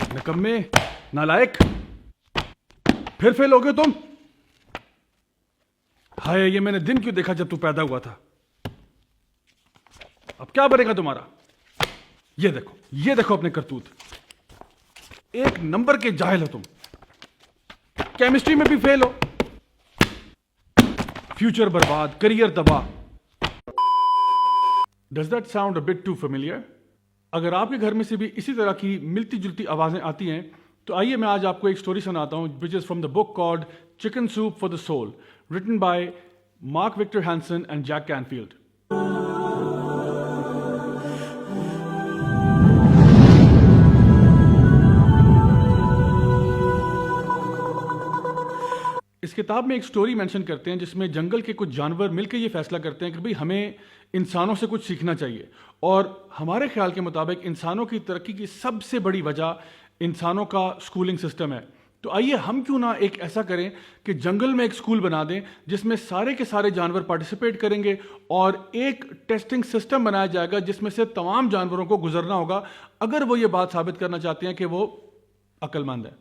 नकम्मे, नालायक, फिर फेल हो गए तुम। हाय, ये मैंने दिन क्यों देखा जब तू पैदा हुआ था। अब क्या बनेगा तुम्हारा। ये देखो अपने करतूत। एक नंबर के जाहिल हो तुम। केमिस्ट्री में भी फेल हो, फ्यूचर बर्बाद, करियर तबाह। Does that sound a bit too familiar? अगर आपके घर में से भी इसी तरह की मिलती जुलती आवाजें आती हैं तो आइए मैं आज आपको एक स्टोरी सुनाता हूं which is from the book called Chicken Soup for the Soul, written by Mark Victor Hansen and Jack Canfield. इस किताब में एक स्टोरी मेंशन करते हैं जिसमें जंगल के कुछ जानवर मिलकर ये फैसला करते हैं कि भाई हमें इंसानों से कुछ सीखना चाहिए, और हमारे ख्याल के मुताबिक इंसानों की तरक्की की सबसे बड़ी वजह इंसानों का स्कूलिंग सिस्टम है। तो आइए हम क्यों ना एक ऐसा करें कि जंगल में एक स्कूल बना दें जिसमें सारे के सारे जानवर पार्टिसिपेट करेंगे और एक टेस्टिंग सिस्टम बनाया जाएगा जिसमें से तमाम जानवरों को गुजरना होगा अगर वो ये बात साबित करना चाहते हैं कि वो अक्लमंद है।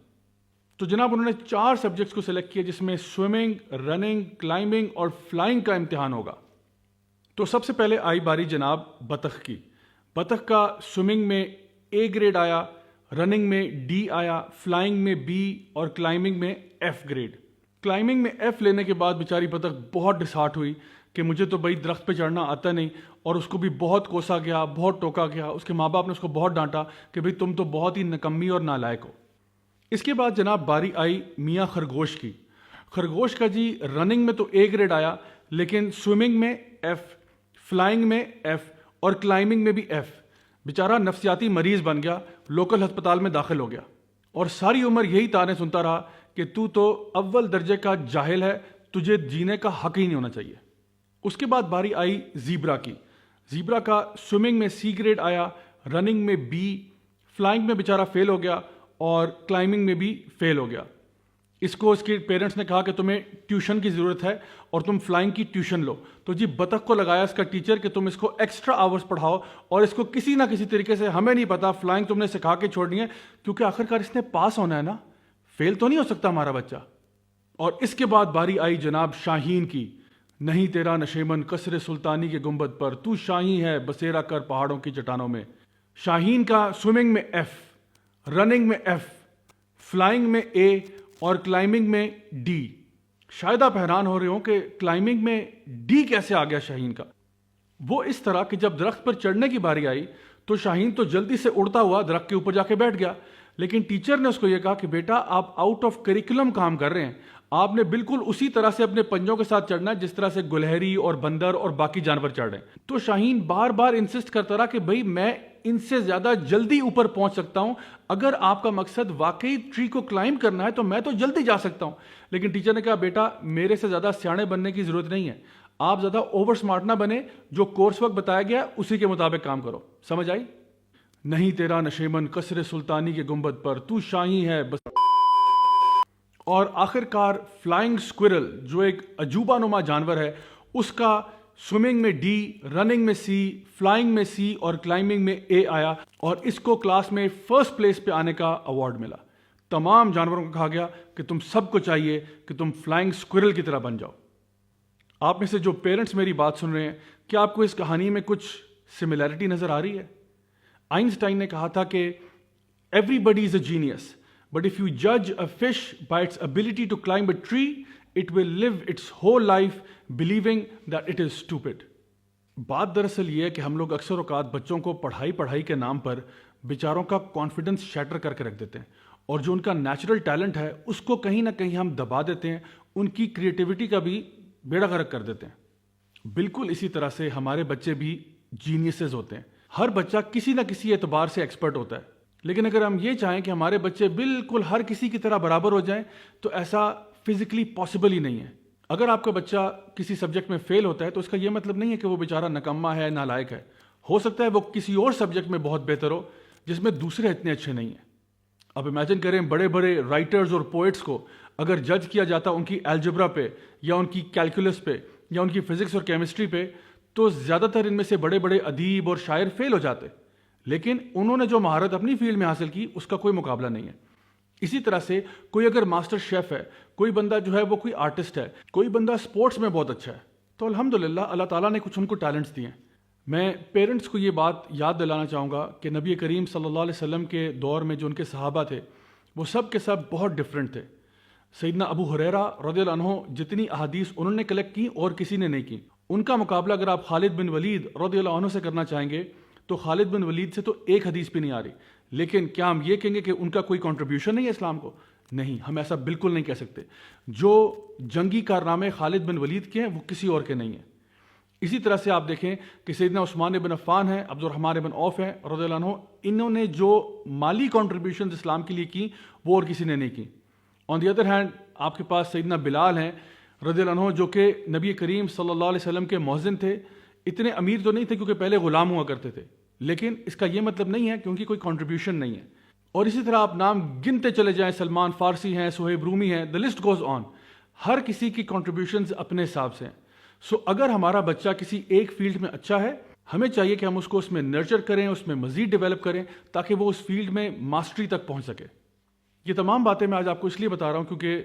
तो जनाब उन्होंने 4 सब्जेक्ट्स को सिलेक्ट किया जिसमें स्विमिंग, रनिंग, क्लाइंबिंग और फ्लाइंग का इम्तिहान होगा। तो सबसे पहले आई बारी जनाब बतख की। बतख का स्विमिंग में A ग्रेड आया, रनिंग में D आया, फ्लाइंग में B और क्लाइंबिंग में F ग्रेड। क्लाइंबिंग में F लेने के बाद बेचारी बतख बहुत डिसहार्ट हुई कि मुझे तो भाई दरख्त पे चढ़ना आता नहीं, और उसको भी बहुत कोसा गया, बहुत टोका गया। उसके माँ बाप ने उसको बहुत डांटा कि भाई तुम तो बहुत ही निकम्मी और नालायक हो। इसके बाद जनाब बारी आई मियाँ खरगोश की। खरगोश का जी रनिंग में तो A ग्रेड आया, लेकिन स्विमिंग में F, फ्लाइंग में F और क्लाइंबिंग में भी F। बेचारा नफ्सियाती मरीज बन गया, लोकल अस्पताल में दाखिल हो गया और सारी उम्र यही ताने सुनता रहा कि तू तो अव्वल दर्जे का जाहिल है, तुझे जीने का हक ही नहीं होना चाहिए। उसके बाद बारी आई ज़ीब्रा की। ज़ीब्रा का स्विमिंग में C ग्रेड आया, रनिंग में B, फ्लाइंग में बेचारा फेल हो गया और क्लाइंबिंग में भी फेल हो गया। इसको इसके पेरेंट्स ने कहा कि तुम्हें ट्यूशन की ज़रूरत है और तुम फ्लाइंग की ट्यूशन लो। तो जी बतख को लगाया इसका टीचर कि तुम इसको एक्स्ट्रा आवर्स पढ़ाओ और इसको किसी ना किसी तरीके से, हमें नहीं पता, फ्लाइंग तुमने सिखा के छोड़नी है, क्योंकि आखिरकार इसने पास होना है ना, फेल तो नहीं हो सकता हमारा बच्चा। और इसके बाद बारी आई जनाब शाहीन की। नहीं तेरा नशेमन कसरे सुल्तानी के गुंबद पर, तू शाही है बसेरा कर पहाड़ों की चट्टानों में। शाहीन का स्विमिंग में F, रनिंग में F, फ्लाइंग में A और क्लाइंबिंग में D। शायद आप हैरान हो रहे हो कि क्लाइंबिंग में D कैसे आ गया शाहीन का। वो इस तरह कि जब दरख्त पर चढ़ने की बारी आई तो शाहीन तो जल्दी से उड़ता हुआ दरख्त के ऊपर जाके बैठ गया, लेकिन टीचर ने उसको ये कहा कि बेटा आप आउट ऑफ करिकुलम काम कर रहे हैं, आपने बिल्कुल उसी तरह से अपने पंजों के साथ चढ़ना है जिस तरह से गुलहरी और बंदर और बाकी जानवर चढ़ रहे हैं। तो शाहीन बार बार इंसिस्ट करता रहा कि भाई मैं इनसे ज्यादा जल्दी ऊपर पहुंच सकता हूं, अगर आपका मकसद वाकई ट्री को क्लाइंब करना है तो मैं तो जल्दी जा सकता हूं। लेकिन टीचर ने कहा बेटा मेरे से ज्यादा सियाने बनने की जरूरत नहीं है, आप ज्यादा ओवर स्मार्ट ना बने, जो कोर्स वर्क बताया गया उसी के मुताबिक काम करो। समझ आई? नहीं तेरा नशेमन कसरे सुल्तानी के गुंबद पर, तू शाही है बस। और आखिरकार फ्लाइंग स्क्विरल जो एक अजूबा नुमा जानवर है, उसका स्विमिंग में D, रनिंग में C, फ्लाइंग में C और क्लाइंबिंग में A आया और इसको क्लास में फर्स्ट प्लेस पे आने का अवार्ड मिला। तमाम जानवरों को कहा गया कि तुम सबको चाहिए कि तुम फ्लाइंग स्क्विरल की तरह बन जाओ। आप में से जो पेरेंट्स मेरी बात सुन रहे हैं, क्या आपको इस कहानी में कुछ सिमिलैरिटी नजर आ रही है? आइंस्टाइन ने कहा था कि everybody is a genius, but if you जज a fish by its ability to climb a tree, it will live its whole life believing that it is stupid. बात दरअसल ये है कि हम लोग अक्सर औकात बच्चों को पढ़ाई के नाम पर बेचारों का कॉन्फिडेंस शैटर करके रख देते हैं और जो उनका नेचुरल टैलेंट है उसको कहीं ना कहीं हम दबा देते हैं, उनकी क्रिएटिविटी का भी बेड़ा गर्क कर देते हैं। बिल्कुल इसी तरह से हमारे बच्चे भी जीनियसेस होते हैं। हर बच्चा किसी ना किसी एतबार से एक्सपर्ट होता है, लेकिन अगर हम ये चाहें कि हमारे बच्चे बिल्कुल हर किसी की तरह बराबर हो जाएं तो ऐसा फिजिकली पॉसिबल ही नहीं है। अगर आपका बच्चा किसी सब्जेक्ट में फेल होता है तो इसका यह मतलब नहीं है कि वो बेचारा नकम्मा है, नालायक है। हो सकता है वो किसी और सब्जेक्ट में बहुत बेहतर हो जिसमें दूसरे इतने अच्छे नहीं हैं। अब इमेजिन करें बड़े बड़े राइटर्स और पोइट्स को अगर जज किया जाता उनकी अलजेब्रा पे या उनकी कैलकुलस पे या उनकी फिजिक्स और केमिस्ट्री पे, तो ज़्यादातर इनमें से बड़े बड़े अदीब और शायर फेल हो जाते। لیکن انہوں نے جو مہارت اپنی فیلڈ میں حاصل کی اس کا کوئی مقابلہ نہیں ہے. اسی طرح سے کوئی اگر ماسٹر شیف ہے, کوئی بندہ جو ہے وہ کوئی آرٹسٹ ہے, کوئی بندہ سپورٹس میں بہت اچھا ہے, تو الحمدللہ اللہ تعالیٰ نے کچھ ان کو ٹیلنٹس دیے ہیں. میں پیرنٹس کو یہ بات یاد دلانا چاہوں گا کہ نبی کریم صلی اللہ علیہ وسلم کے دور میں جو ان کے صحابہ تھے وہ سب کے سب بہت ڈفرینٹ تھے. سیدنا ابو ہریرہ رضی اللہ عنہ جتنی احادیث انہوں نے کلیکٹ کی اور کسی نے نہیں کی, ان کا مقابلہ اگر آپ خالد بن ولید رضی اللہ عنہ سے کرنا چاہیں گے تو خالد بن ولید سے تو ایک حدیث بھی نہیں آ رہی. لیکن کیا ہم یہ کہیں گے کہ ان کا کوئی کنٹریبیوشن نہیں ہے اسلام کو؟ نہیں, ہم ایسا بالکل نہیں کہہ سکتے. جو جنگی کارنامے خالد بن ولید کے ہیں وہ کسی اور کے نہیں ہیں. اسی طرح سے آپ دیکھیں کہ سیدنا عثمان بن عفان ہیں, عبد الرحمن بن عوف ہیں رضی اللہ عنہ, انہوں نے جو مالی کنٹریبیوشنز اسلام کے لیے کی وہ اور کسی نے نہیں کی. آن دی ادر ہینڈ آپ کے پاس سیدنا بلال ہیں رضی اللہ عنہ جو کہ نبی کریم صلی اللہ علیہ وسلم کے مؤذن تھے. اتنے امیر تو نہیں تھے کیونکہ پہلے غلام ہوا کرتے تھے, لیکن اس کا یہ مطلب نہیں ہے کہ ان کی کوئی کنٹریبیوشن نہیں ہے. اور اسی طرح آپ نام گنتے چلے جائیں, سلمان فارسی ہیں, سہیب رومی ہیں, the list goes on. ہر کسی کی کنٹریبیوشنز اپنے حساب سے ہیں. سو اگر ہمارا بچہ کسی ایک فیلڈ میں اچھا ہے, ہمیں چاہیے کہ ہم اس کو اس میں نرچر کریں, اس میں مزید ڈیولپ کریں تاکہ وہ اس فیلڈ میں ماسٹری تک پہنچ سکے. یہ تمام باتیں میں آج آپ کو اس لیے بتا رہا ہوں کیونکہ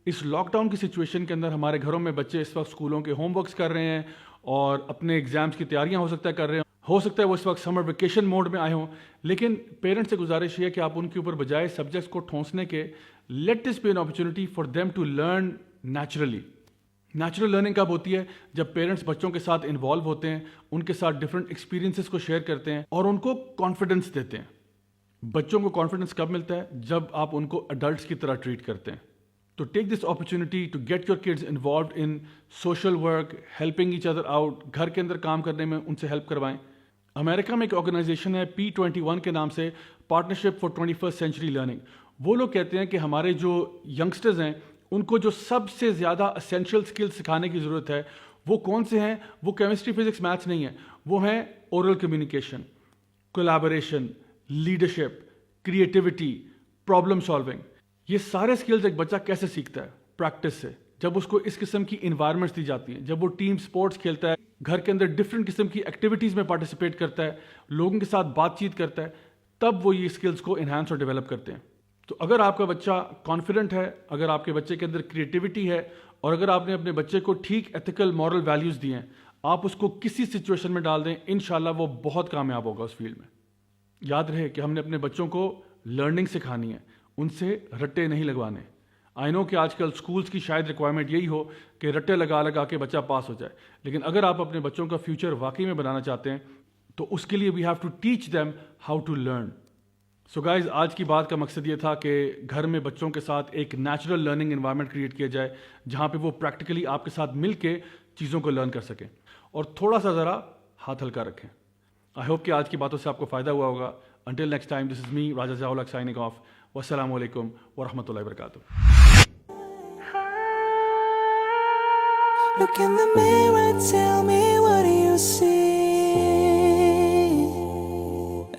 اس لاک ڈاؤن کی سچویشن کے اندر ہمارے گھروں میں بچے اس وقت اسکولوں کے ہوم ورکس کر رہے ہیں اور اپنے ایگزامس کی تیاریاں ہو سکتا ہے کر رہے ہیں, ہو سکتا ہے وہ اس وقت سمر ویکیشن موڈ میں آئے ہوں. لیکن پیرنٹس سے گزارش یہ ہے کہ آپ ان کے اوپر بجائے سبجیکٹس کو ٹھونسنے کے, let this be an opportunity for them to learn naturally. Natural learning کب ہوتی ہے؟ جب پیرنٹس بچوں کے ساتھ انوالو ہوتے ہیں, ان کے ساتھ ڈفرینٹ ایکسپیرینسز کو شیئر کرتے ہیں اور ان کو کانفیڈنس دیتے ہیں. بچوں کو کانفیڈنس کب ملتا ہے؟ جب آپ ان کو ایڈلٹس کی طرح ٹریٹ کرتے ہیں. تو take this opportunity to get your kids involved in social work, helping each other out, گھر کے اندر کام کرنے میں ان سے ہیلپ کروائیں. امریکہ میں ایک آرگنائزیشن ہے P21 کے نام سے, partnership for 21st century learning. وہ لوگ کہتے ہیں کہ ہمارے جو ینگسٹرز ہیں ان کو جو سب سے زیادہ اسینشیل اسکل سکھانے کی ضرورت ہے وہ کون سے ہیں؟ وہ کیمسٹری, فزکس, میتھس نہیں ہیں, وہ ہیں oral communication, collaboration, leadership, creativity, problem solving. یہ سارے اسکلز ایک بچہ کیسے سیکھتا ہے؟ پریکٹس سے. جب اس کو اس قسم کی انوائرمنٹس دی جاتی ہیں, جب وہ ٹیم سپورٹس کھیلتا ہے, گھر کے اندر ڈفرینٹ قسم کی ایکٹیویٹیز میں پارٹیسپیٹ کرتا ہے, لوگوں کے ساتھ بات چیت کرتا ہے, تب وہ یہ اسکلز کو انہانس اور ڈیولپ کرتے ہیں. تو اگر آپ کا بچہ کانفیڈنٹ ہے, اگر آپ کے بچے کے اندر کریٹیوٹی ہے, اور اگر آپ نے اپنے بچے کو ٹھیک ایتھیکل مورل ویلیوز دیے ہیں, آپ اس کو کسی سچویشن میں ڈال دیں, انشاءاللہ وہ بہت کامیاب ہوگا اس فیلڈ میں. یاد رہے کہ ہم نے اپنے بچوں کو لرننگ سکھانی ہے, ان سے رٹے نہیں لگوانے. آئی نو کہ آج کل اسکولس کی شاید ریکوائرمنٹ یہی ہو کہ رٹے لگا لگا کے بچہ پاس ہو جائے, لیکن اگر آپ اپنے بچوں کا فیوچر واقعی میں بنانا چاہتے ہیں تو اس کے لیے we have to teach them how to learn. So guys, آج کی بات کا مقصد یہ تھا کہ گھر میں بچوں کے ساتھ ایک نیچرل لرننگ انوائرمنٹ کریٹ کیا جائے جہاں پہ وہ پریکٹیکلی آپ کے ساتھ مل کے چیزوں کو لرن کر سکیں اور تھوڑا سا ذرا ہاتھ ہلکا رکھیں. آئی ہوپ کہ آج کی باتوں سے آپ کو فائدہ ہوا ہوگا. انٹل نیکسٹ ٹائم, دس از می راجہ ضیاء الحق سائننگ آف. والسلام علیکم ورحمۃ اللہ وبرکاتہ. Look in the mirror, tell me what do you see?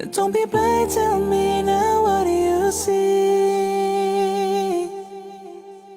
Don't be blind, tell me now what do you see?